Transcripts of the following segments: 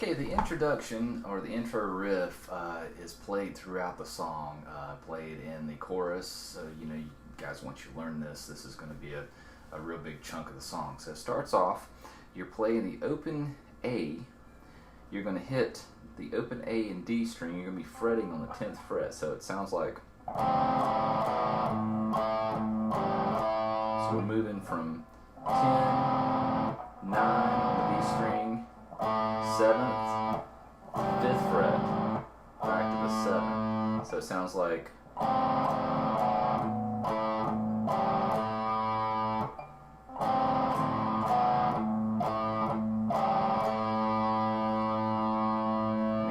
Okay, the introduction or the intro riff is played throughout the song, played in the chorus. So you guys, once you learn this, this is going to be a real big chunk of the song. So it starts off, you're playing the open A. You're going to hit the open A and D string. You're going to be fretting on the 10th fret. So it sounds like. So we're moving from 10, 9 on the D string, 7th, 5th fret, back to the 7th. So it sounds like.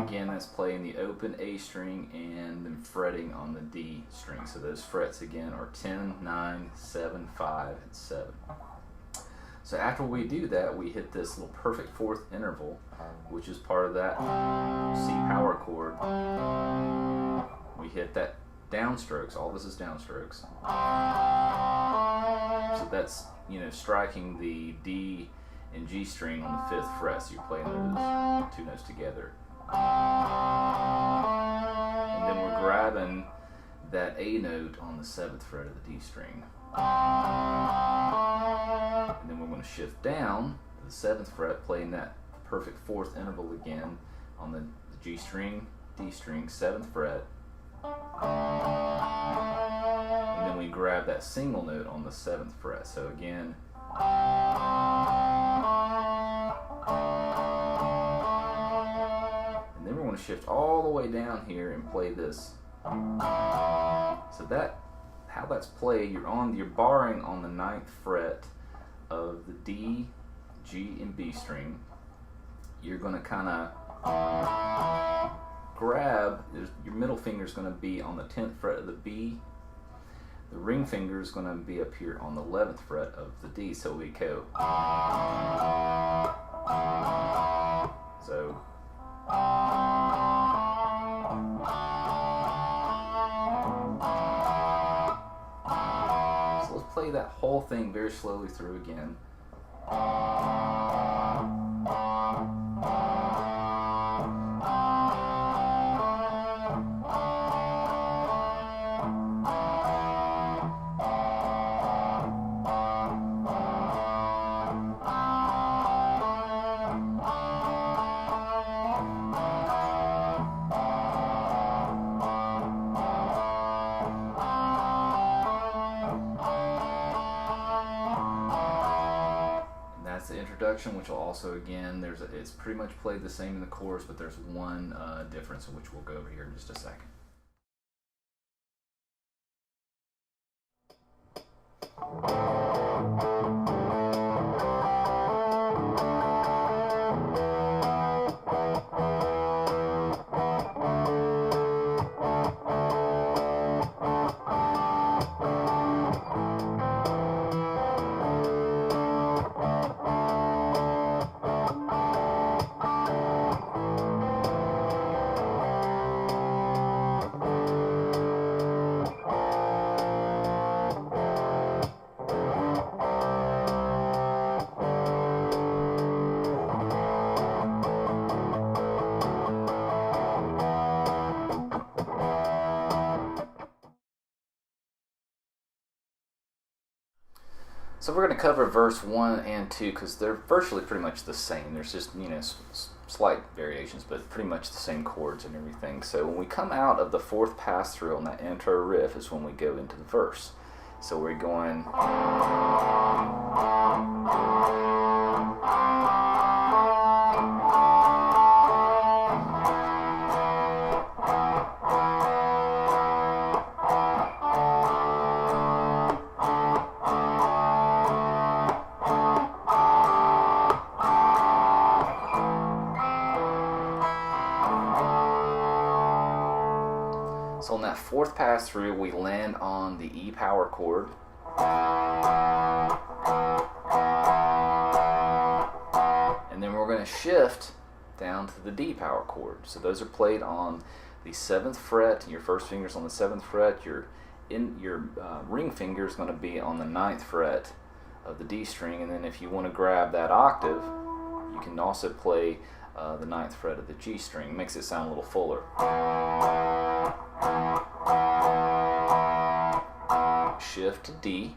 Again, that's playing the open A string and then fretting on the D string. So those frets again are 10, 9, 7, 5, and 7. So after we do that, we hit this little perfect fourth interval, which is part of that C power chord. We hit that downstrokes. All this is downstrokes. So that's, striking the D and G string on the 5th fret. So you're playing those two notes together. And then we're grabbing that A note on the 7th fret of the D string. And then we're going to shift down to the 7th fret, playing that perfect fourth interval again on the G string, D string, 7th fret. And then we grab that single note on the 7th fret. So again, and then we're going to shift all the way down here and play this. So how that's played, you're barring on the 9th fret of the D, G, and B string. You're going to kind of grab, your middle finger is going to be on the 10th fret of the B. The ring finger is going to be up here on the 11th fret of the D. So we go. So. Play that whole thing very slowly through again. The introduction, which will also, again, it's pretty much played the same in the chorus, but there's one difference, in which we'll go over here in just a second. So we're going to cover verse 1 and 2 because they're virtually pretty much the same. There's just, slight variations, but pretty much the same chords and everything. So when we come out of the fourth pass through on that intro riff is when we go into the verse. So we're going. So on that fourth pass through, we land on the E power chord. And then we're going to shift down to the D power chord. So those are played on the 7th fret. Your first finger's on the 7th fret. Your ring finger is going to be on the 9th fret of the D string. And then if you want to grab that octave, you can also play the 9th fret of the G string. Makes it sound a little fuller. Shift to D,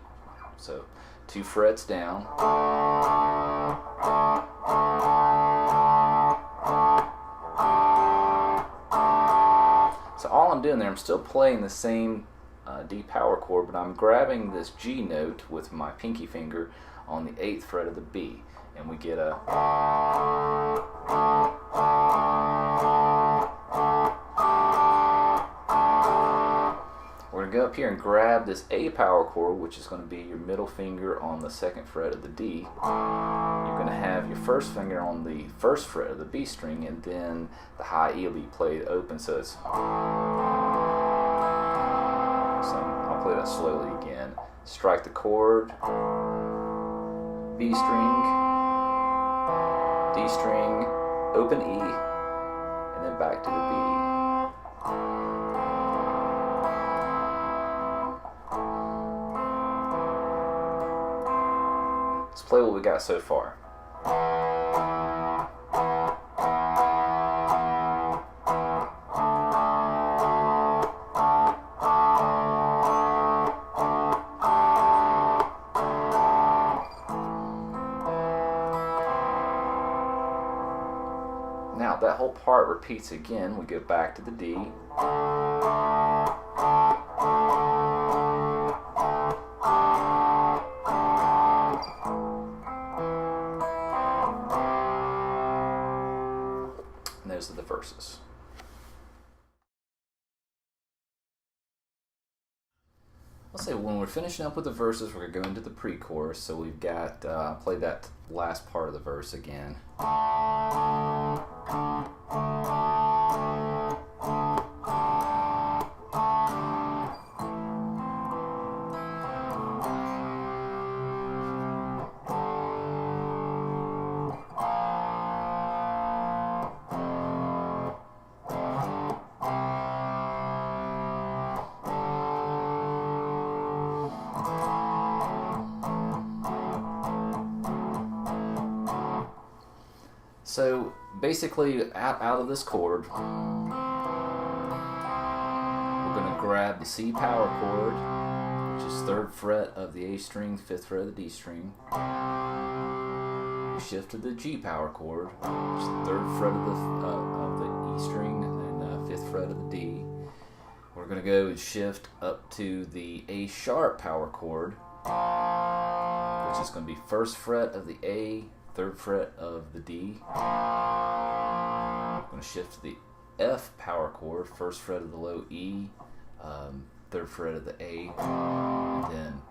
so 2 frets down. So all I'm doing there, I'm still playing the same D power chord, but I'm grabbing this G note with my pinky finger on the 8th fret of the B, and we get a we're going to go up here and grab this A power chord, which is going to be your middle finger on the 2nd fret of the D. You're going to have your first finger on the 1st fret of the B string, and then the high E will be played open, so it's... So I'll play that slowly again. Strike the chord, B string, D string, open E, and then back to the B. Let's play what we got so far. Now that whole part repeats again. We go back to the D. And those are the verses. Let's say when we're finishing up with the verses, we're going to go into the pre-chorus. So we've got, play that last part of the verse again. So basically, out of this chord, we're going to grab the C power chord, which is 3rd fret of the A string, 5th fret of the D string. We shift to the G power chord, which is 3rd fret of the E string and 5th fret of the D. We're going to go and shift up to the A sharp power chord, which is going to be 1st fret of the A, 3rd fret of the D. I'm going to shift to the F power chord, 1st fret of the low E, 3rd fret of the A, and then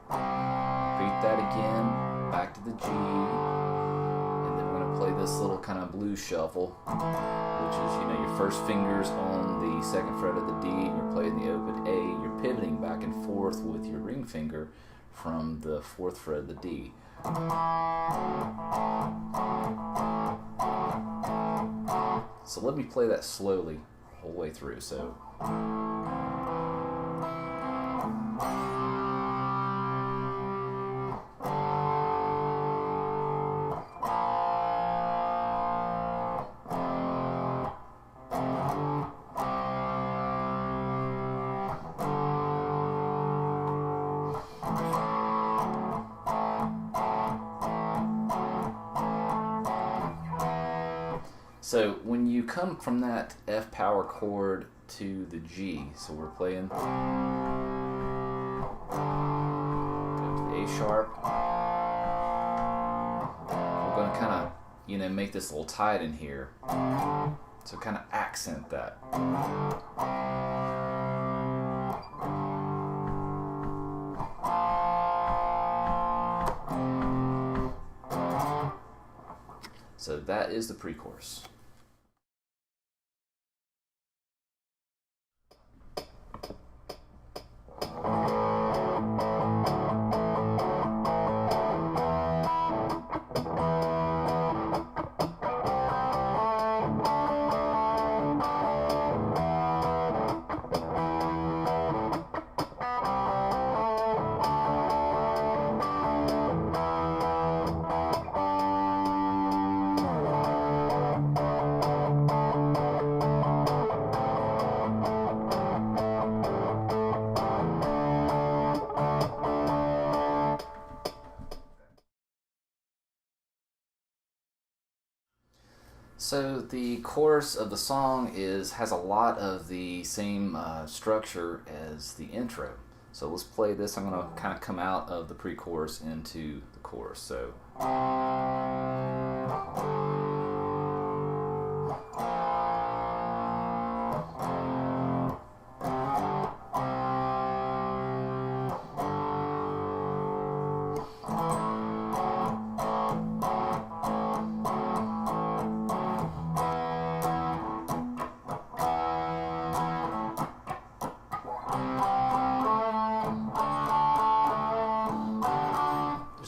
repeat that again, back to the G, and then we're going to play this little kind of blues shuffle, which is, you know, your first finger's on the 2nd fret of the D, and you're playing the open A, you're pivoting back and forth with your ring finger from the 4th fret of the D. So let me play that slowly the whole way through. So So when you come from that F power chord to the G, so we're playing, go to the A sharp, we're going to kind of, you know, make this a little tight in here, so kind of accent that. So that is the pre-chorus. So the chorus of the song has a lot of the same structure as the intro. So let's play this. I'm going to kind of come out of the pre-chorus into the chorus. So.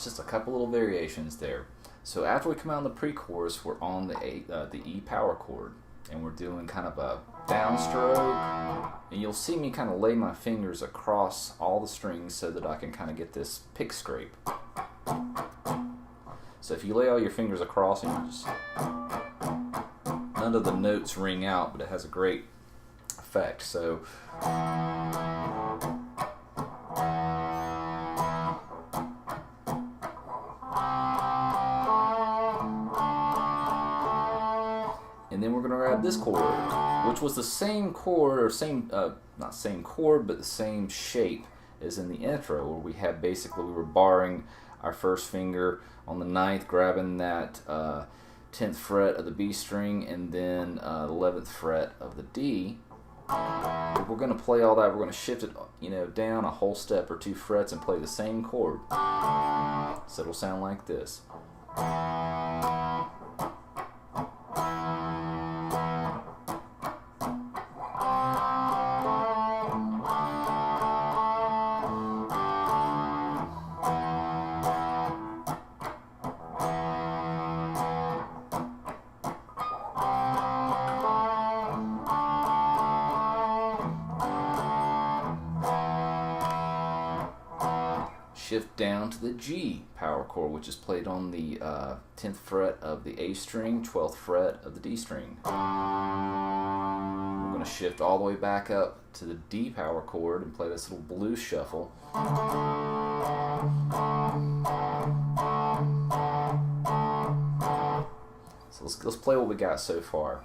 Just a couple little variations there. So after we come out in the pre-chorus, we're on the E power chord, and we're doing kind of a downstroke, and you'll see me kind of lay my fingers across all the strings so that I can kind of get this pick scrape. So if you lay all your fingers across, and you just, none of the notes ring out, but it has a great effect. So. And then we're going to grab this chord, which was the same chord, or not same chord, but the same shape as in the intro, where we had we were barring our first finger on the 9th, grabbing that 10th fret of the B string, and then the 11th fret of the D. If we're going to play all that, we're going to shift it, down a whole step or 2 frets and play the same chord. So it'll sound like this. Shift down to the G power chord, which is played on the 10th fret of the A string, 12th fret of the D string. We're going to shift all the way back up to the D power chord and play this little blues shuffle. So let's play what we got so far.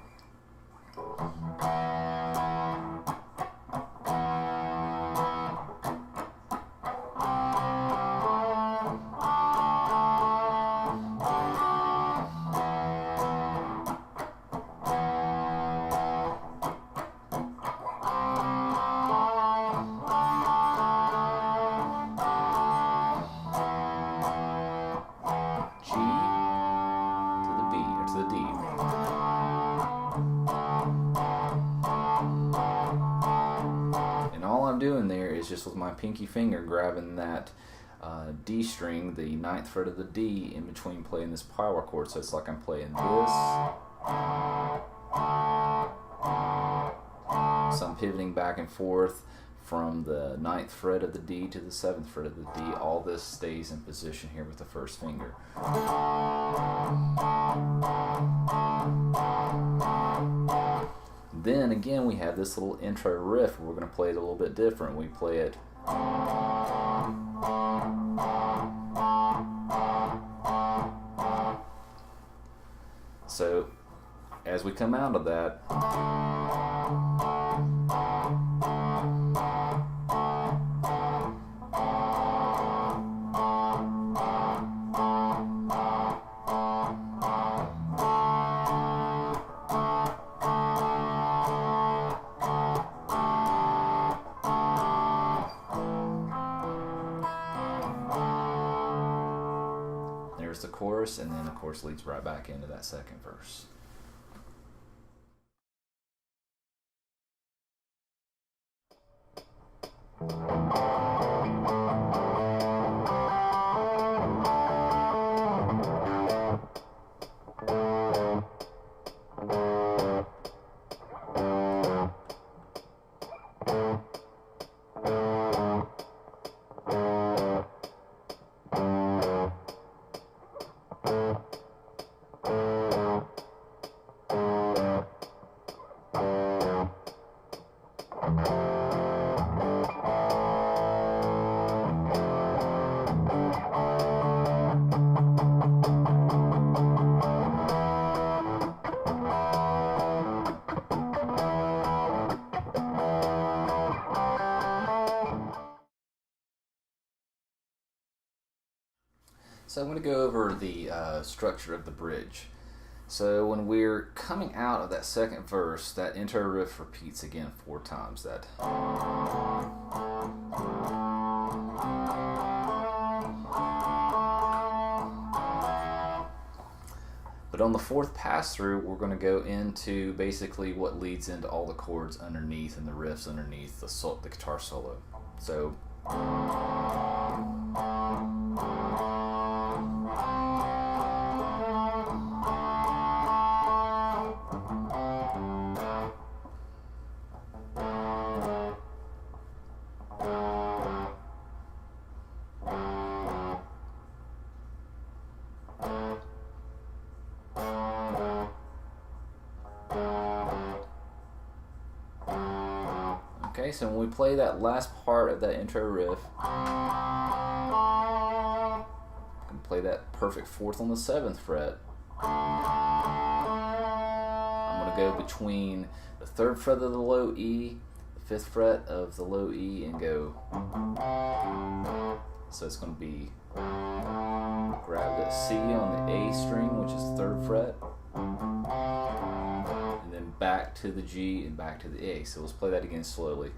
Doing there is just with my pinky finger grabbing that D string, the 9th fret of the D, in between playing this power chord. So it's like I'm playing this. So I'm pivoting back and forth from the 9th fret of the D to the 7th fret of the D. All this stays in position here with the first finger. Then again, we have this little intro riff where we're going to play it a little bit different. We play it. So as we come out of that, there's the chorus, and then the chorus leads right back into that second verse. So I'm going to go over the structure of the bridge. So when we're coming out of that second verse, that intro riff repeats again 4 times. That. But on the 4th pass through, we're going to go into basically what leads into all the chords underneath and the riffs underneath the guitar solo. So. Okay, so when we play that last part of that intro riff, we can play that perfect 4th on the 7th fret. I'm going to go between the 3rd fret of the low E, the 5th fret of the low E, and go. So it's going to be grab that C on the A string, which is the 3rd fret, and then back to the G and back to the A. So let's play that again slowly.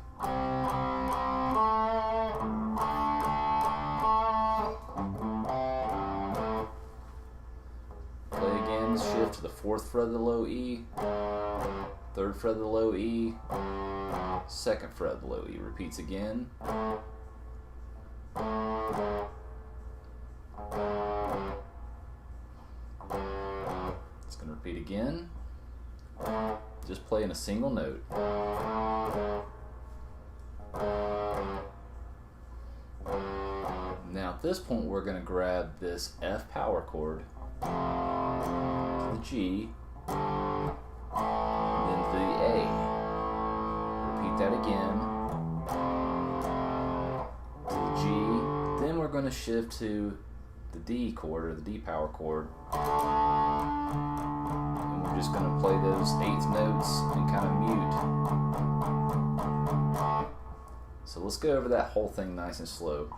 Play again, shift to the 4th fret of the low E, 3rd fret of the low E, 2nd fret of the low E. Repeats again. It's going to repeat again. Just playing a single note. Now at this point we're going to grab this F power chord, the G, and then the A. Repeat that again. To the G. Then we're going to shift to the D chord, or the D power chord. And we're just going to play those 8th notes and kind of mute. So let's go over that whole thing nice and slow.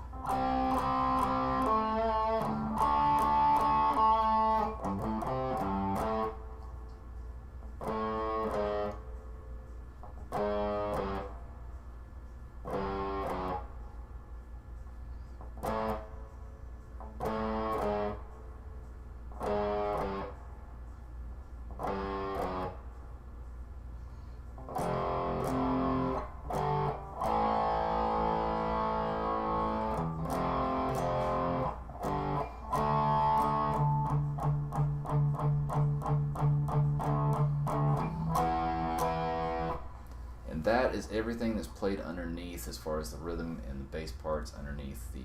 That is everything that's played underneath as far as the rhythm and the bass parts underneath the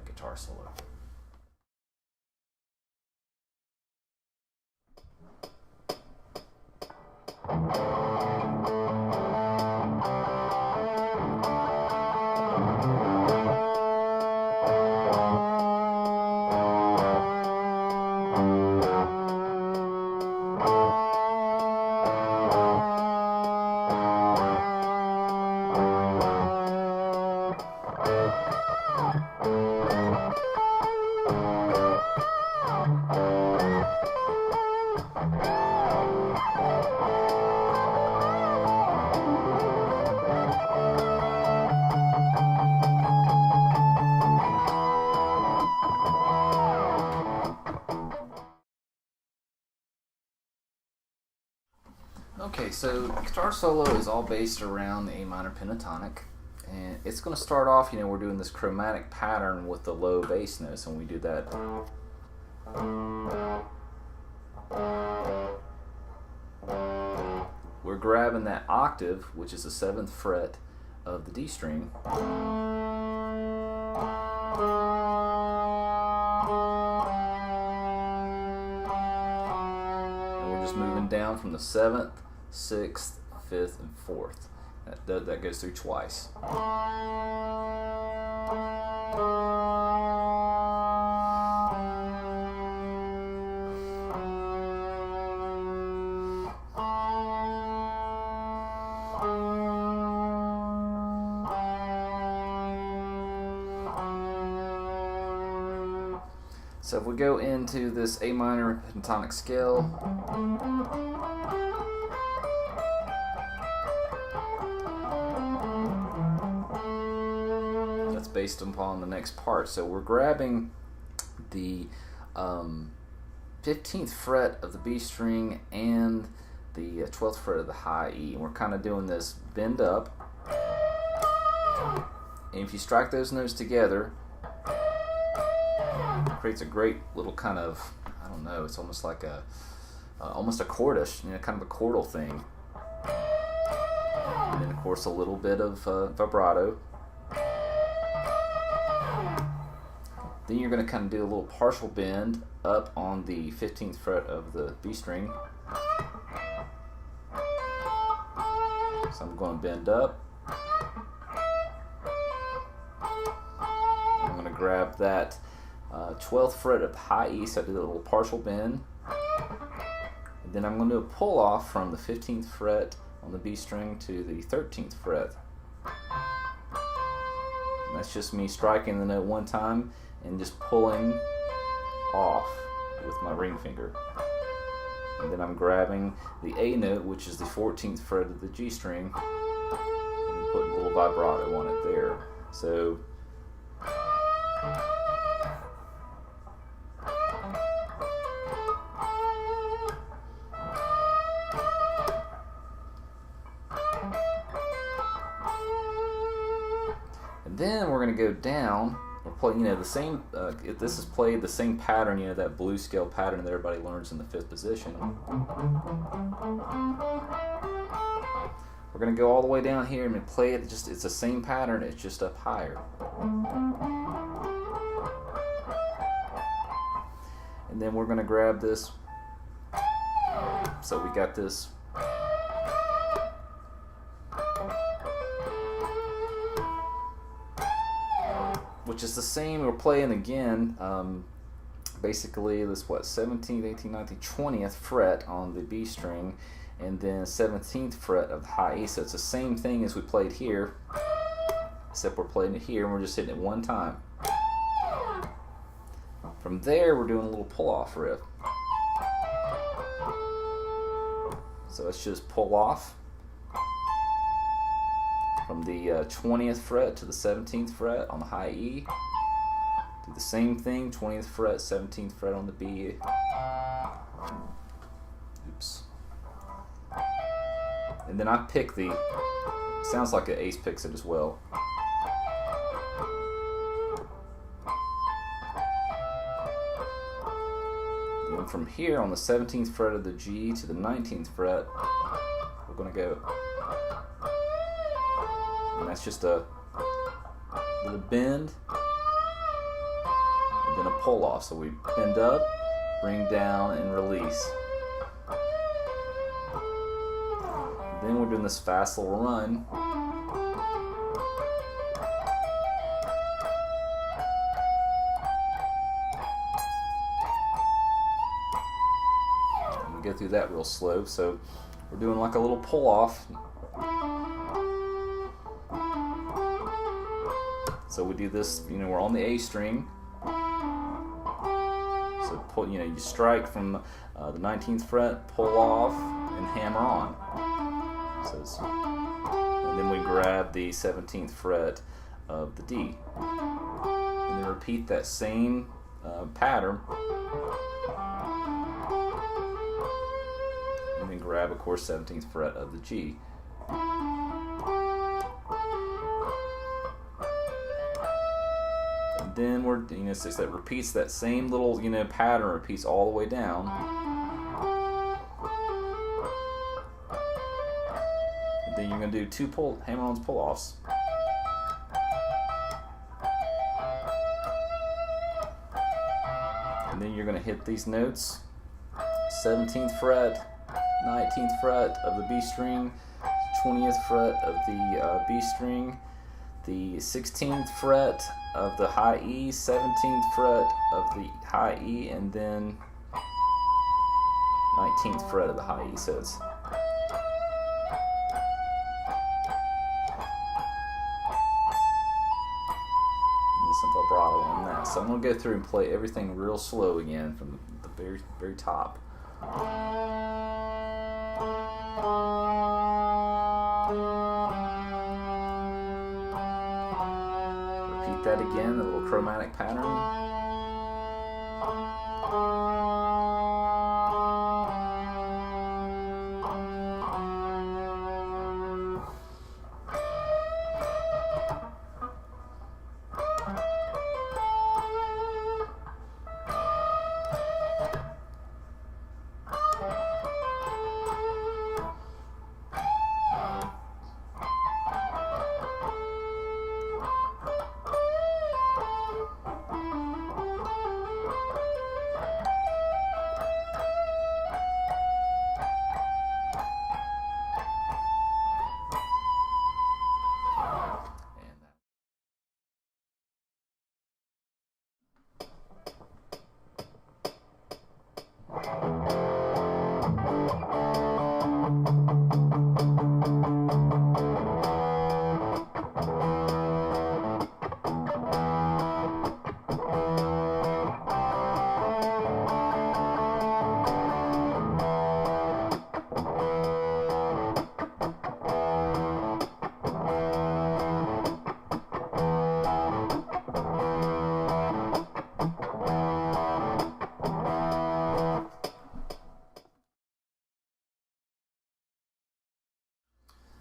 guitar solo. Okay, so guitar solo is all based around the A minor pentatonic, and it's going to start off, we're doing this chromatic pattern with the low bass notes, and we do that. We're grabbing that octave, which is the 7th fret of the D string, and we're just moving down from the 7th, 6th, 5th, and 4th. That goes through twice. So if we go into this A minor pentatonic scale, that's based upon the next part. So we're grabbing the 15th fret of the B string and the 12th fret of the high E, and we're kind of doing this bend up, and if you strike those notes together, it creates a great little kind of, I don't know, it's almost like a almost a chordish, you know, kind of a chordal thing, and then of course a little bit of vibrato. Then you're going to kind of do a little partial bend up on the 15th fret of the B string. So I'm going to bend up. I'm going to grab that 12th fret of the high E, so I do a little partial bend. And then I'm going to do a pull off from the 15th fret on the B string to the 13th fret. And that's just me striking the note one time and just pulling off with my ring finger. And then I'm grabbing the A note, which is the 14th fret of the G string, and putting a little vibrato on it there. So and then we're going to go down. We're playing, you know, the same. If this is played the same pattern, you know, that blues scale pattern that everybody learns in the 5th position. We're going to go all the way down here and play it. It's the same pattern. It's just up higher. And then we're going to grab this. So we got this. Which is the same, we're playing again, basically this 17th, 18th, 19th, 20th fret on the B string, and then 17th fret of the high E, so it's the same thing as we played here, except we're playing it here and we're just hitting it one time. From there we're doing a little pull off riff. So it's just pull off from the 20th fret to the 17th fret on the high E. Do the same thing, 20th fret, 17th fret on the B. Oops. And then I pick the, sounds like an ace picks it as well. And from here on the 17th fret of the G to the 19th fret, we're going to go. And that's just a little bend and then a pull off. So we bend up, bring down, and release. Then we're doing this fast little run. And we go through that real slow. So we're doing like a little pull off. So we do this, you know, we're on the A string. So pull, you know, you strike from the 19th fret, pull off, and hammer on. So and then we grab the 17th fret of the D. And then repeat that same pattern. And then grab, of course, 17th fret of the G. Then we're, you know, so that repeats that same little, you know, pattern, repeats all the way down. And then you're going to do two hammer-ons, pull-offs. And then you're going to hit these notes, 17th fret, 19th fret of the B string, 20th fret of the B string, the 16th fret of the high E, 17th fret of the high E, and then 19th fret of the high E. So it's some vibrato on that. So I'm going to go through and play everything real slow again from the very, very top. Repeat that again, the little chromatic pattern.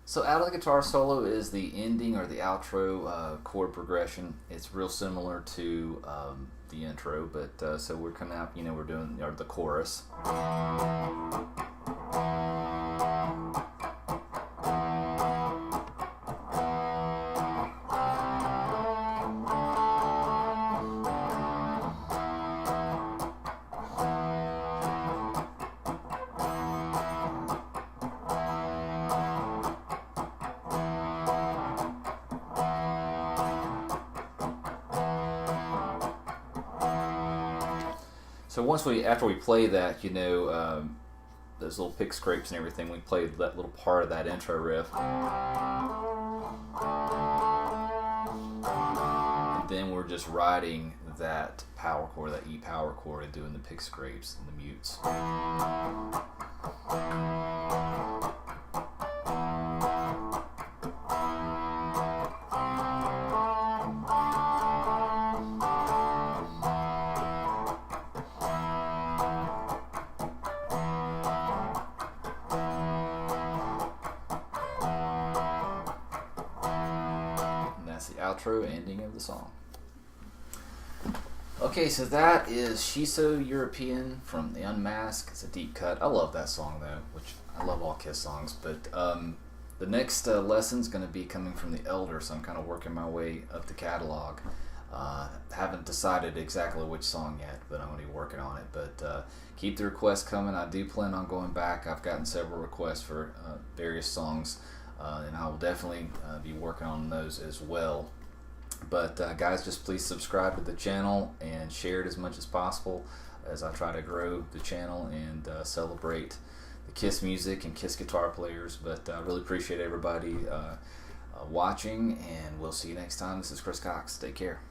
So out of the guitar solo is the ending or the outro chord progression. It's real similar to the intro, but so we're coming out, we're doing the chorus. So after we play that, those little pick scrapes and everything, we played that little part of that intro riff. And then we're just riding that power chord, that E power chord, and doing the pick scrapes and the mutes. The outro ending of the song. Okay, so that is She's So European from the Unmasked. It's a deep cut. I love that song though, which I love all Kiss songs, but the next lesson's going to be coming from the Elder, so I'm kind of working my way up the catalog. Haven't decided exactly which song yet, but I'm going to be working on it. But keep the requests coming. I do plan on going back. I've gotten several requests for various songs. And I will definitely be working on those as well. But guys, just please subscribe to the channel and share it as much as possible as I try to grow the channel and celebrate the Kiss music and Kiss guitar players. But I really appreciate everybody watching, and we'll see you next time. This is Chris Cox. Take care.